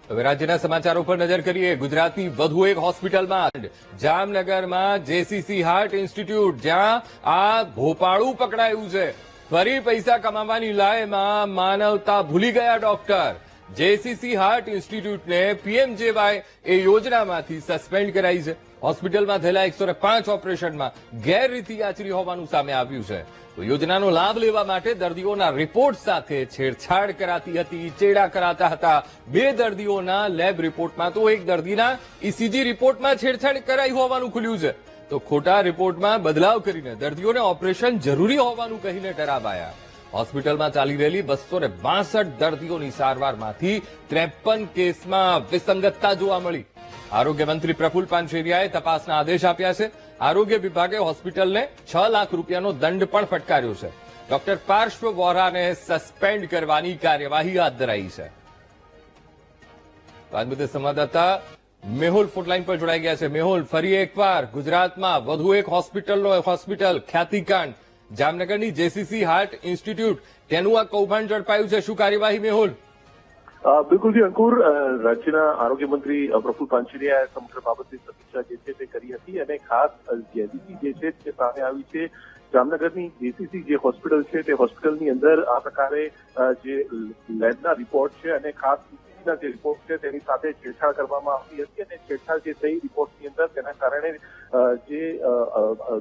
હવે રાજ્યના સમાચારો પર નજર કરીએ. ગુજરાતની વધુ એક હોસ્પિટલમાં જામનગરમાં જેસીસી હાર્ટ ઇન્સ્ટિટ્યૂટ, જ્યાં આ ભોપાળું પકડાયું છે. ફરી પૈસા કમાવાની લાયમાં માનવતા ભૂલી ગયા ડોક્ટર. જેસીસી હાર્ટ ઇન્સ્ટિટ્યૂટને પીએમજેવાય એ યોજનામાંથી સસ્પેન્ડ કરાઈ છે. હોસ્પિટલમાં થયેલા 105 ઓપરેશનમાં ગેરરીતિ આચરી હોવાનું સામે આવ્યું છે. તો યોજનાનો લાભ લેવા માટે દર્દીઓના રિપોર્ટ સાથે છેડછાડ કરાતી હતી, ચેડા કરાતા હતા. 2 દર્દીઓના લેબ રિપોર્ટમાં તો એક દર્દીના ઇસીજી રિપોર્ટમાં છેડછાડ કરાઈ હોવાનું ખુલ્યું છે. તો ખોટા રિપોર્ટમાં બદલાવ કરીને દર્દીઓને ઓપરેશન જરૂરી હોવાનું કહીને ડરાવાયા. હોસ્પિટલમાં ચાલી રહેલી 262 દર્દીઓની સારવારમાંથી 53 કેસમાં વિસંગતતા જોવા મળી. આરોગ્ય મંત્રી પ્રફુલ્લ પાનસેરિયાએ તપાસના આદેશ આપ્યા છે. આરોગ્ય વિભાગે હોસ્પિટલને 6 લાખ રૂપિયાનો દંડ પણ ફટકાર્યો છે. ડોક્ટર પાર્શ્વ વોરાને સસ્પેન્ડ કરવાની કાર્યવાહી હાથ ધરાઈ છે. આ મુદ્દે સંવાદદાતા મેહુલ ફોનલાઈન પર જોડાઈ ગયા છે. મેહુલ, ફરી એકવાર ગુજરાતમાં વધુ એક હોસ્પિટલ ખ્યાતિકાંડ, જામનગરની જેસીસી હાર્ટ ઇન્સ્ટિટ્યૂટ, તેનું આ કૌભાંડ ઝડપાયું છે. શું કાર્યવાહી મેહુલ? બિલકુલ જી અંકુર, રાજ્યના આરોગ્ય મંત્રી પ્રફુલ્લ પાનસેરિયાએ સમગ્ર બાબતની સમીક્ષા જે છે તે કરી હતી અને ખાસ જેસીસી જે છે તે સામે આવી છે. જામનગરની જેસીસી જે હોસ્પિટલ છે તે હોસ્પિટલની અંદર આ પ્રકારે જે લેબના રિપોર્ટ છે અને ખાસ જે રિપોર્ટ છે તેની સાથે છેડછાડ કરવામાં આવી હતી અને છેડછાડ જે થઈ રિપોર્ટની અંદર તેના કારણે જે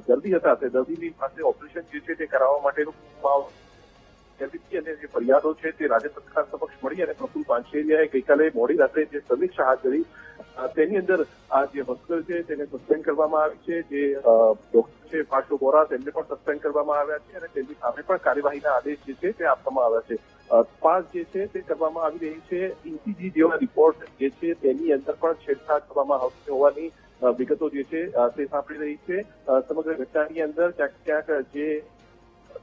દર્દી હતા તે દર્દીની પાસે ઓપરેશન જે છે તે કરાવવા માટેનું અને જે ફરિયાદો છે તે રાજ્ય સરકાર સમક્ષ મળી અને પ્રફુલ્લ પાનસેરિયાએ ગઈકાલે મોડી રાત્રે જે સમીક્ષા હાથ ધરી તેની અંદર આ જે હોસ્પિટલ છે તેને સસ્પેન્ડ કરવામાં આવી છે. જે ડોક્ટર છે પાર્શ્વ વોરા તેમને પણ સસ્પેન્ડ કરવામાં આવ્યા છે અને તેમની સામે પણ કાર્યવાહીના આદેશ જે છે તે આપવામાં આવ્યા છે. તપાસ જે છે તે કરવામાં આવી રહી છે. ઇસીજી જેવા રિપોર્ટ જે છે તેની અંદર પણ છેડછાડ કરવામાં આવતી હોવાની વિગતો જે છે તે સાંભળી રહી છે. સમગ્ર ઘટનાની અંદર ક્યાંક જે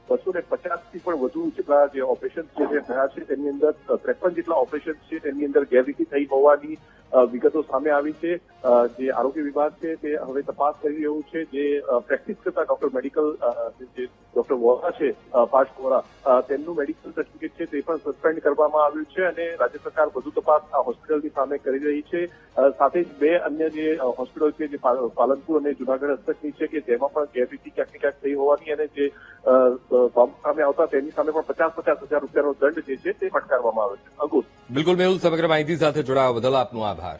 250 થી પણ વધુ જેટલા જે ઓપરેશન છે તે થયા છે તેની અંદર 53 જેટલા ઓપરેશન છે તેની અંદર ગેરરીતિ થઈ હોવાની વિગતો સામે આવી છે. જે આરોગ્ય વિભાગ છે તે હવે તપાસ કરી રહ્યું છે. જે પ્રેક્ટિસ કરતા ડોક્ટર મેડિકલ જે ડોક્ટર વોરા છે પાર્શ્વ વોરા, તેમનું મેડિકલ સર્ટિફિકેટ છે તે પણ સસ્પેન્ડ કરવામાં આવ્યું છે અને રાજ્ય સરકાર વધુ તપાસ આ હોસ્પિટલની સામે કરી રહી છે. સાથે જ 2 અન્ય જે હોસ્પિટલ છે જે પાલનપુર અને જુનાગઢ હસ્તકની છે કે તેમાં પણ ગેરરીતિ ક્યાંક ને ક્યાંક થઈ હોવાની અને જે સામે આવતા તેની સામે પણ 50,000 રૂપિયાનો દંડ જે છે તે ફટકારવામાં આવે છે. અંકુર, બિલકુલ મેહુલ, સમગ્ર માહિતી સાથે જોડાવા બદલ આપનો આભાર.